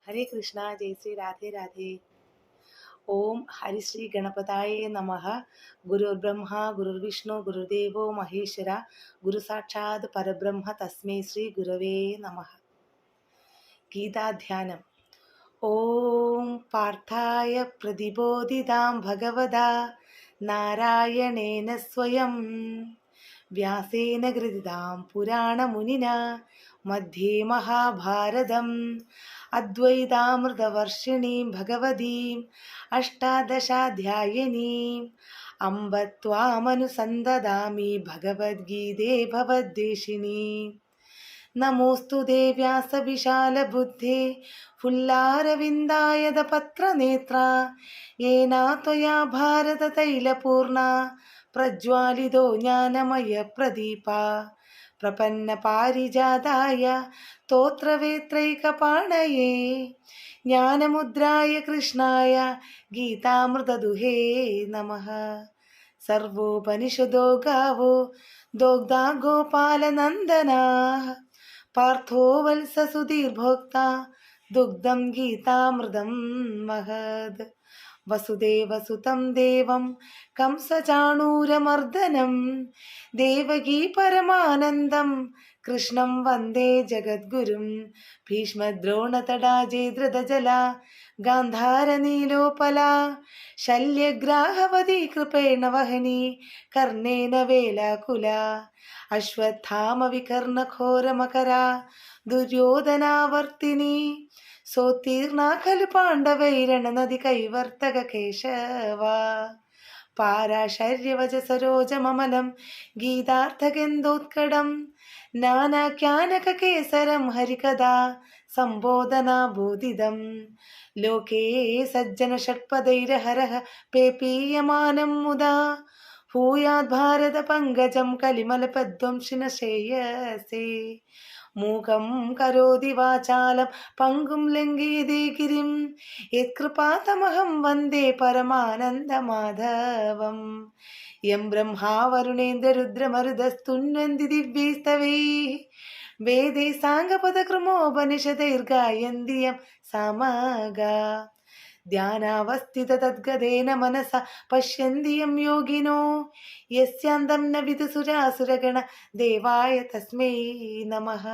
हरे कृष्णा। जय श्री राधे राधे। ओम हरिश्री गणपताये नमः। गुरुर्ब्रह्मा गुरुर्विष्णु गुरुदेवो महेश्वरा, गुरु साक्षात् परब्रह्म तस्मै श्री गुरवे नमः। गीता ध्यानम्। ओम पार्थाय प्रतिबोधितां भगवता नारायणेन स्वयं व्यासेन गृहीतां पुराणमुनिना मध्ये महाभारतम् अद्वैतामृतवर्षिणीं भगवतीम् अष्टादशाध्यायिनीम् अम्ब त्वामनुसन्ददामि भगवद्गीते भवद्देशिनी। नमोऽस्तु ते व्यासविशालबुद्धे फुल्लारविन्दायतपत्रनेत्रा, येन त्वया भारततैलपूर्णा प्रज्वालितो ज्ञानमयप्रदीपा। प्रपन्नपारिजाताय स्तोत्रवेत्रैकपाणये ज्ञानमुद्राय कृष्णाय गीतामृतदुहे नमः। सर्वोपनिषदो गावो दोग्धा गोपालनन्दनाः, पार्थो वत्ससुधीर्भोक्ता दुग्धं गीतामृतं महद्। वसुदेवसुतं देवं कंसचाणूरमर्दनं, देवकी परमानन्दं कृष्णं वन्दे जगद्गुरुं। भीष्मद्रोणतडा जयद्रथजला गान्धारनीलोपला, शल्यग्राहवती कृपेण वहनी कर्णेन वेलाकुला। अश्वत्थामविकर्णघोरमकरा दुर्योधनावर्तिनी, सोत्तीर्णा खलु पाण्डवैरणनदि कैवर्तककेशवा। पाराशर्यवचसरोजममलं गीतार्थकेन्दोत्कडं, नानाख्यानककेसरं हरिकदा सम्बोधनाबोधितं। लोके सज्जनषट्पदैर्हरः पेपीयमानं मुदा, भूयाद्भारतपङ्कजं कलिमलपद्वंशिन श्रेयसे। मूकं करोति वाचालं पङ्गुं लङ्घयते गिरिं, यत्कृपातमहं वन्दे परमानन्दमाधवम्। यं ब्रह्मा वरुणेन्द्ररुद्रमरुतस्तुन्वन्ति दिव्यैस्तवैः, वेदैः साङ्गपदक्रमोपनिषदैर्गायन्ति यं सामगा। ध्यानावस्थिततद्गतेन मनसा पश्यन्ति यं योगिनो, यस्यान्तं न विदुसुरासुरगण देवाय तस्मै नमः।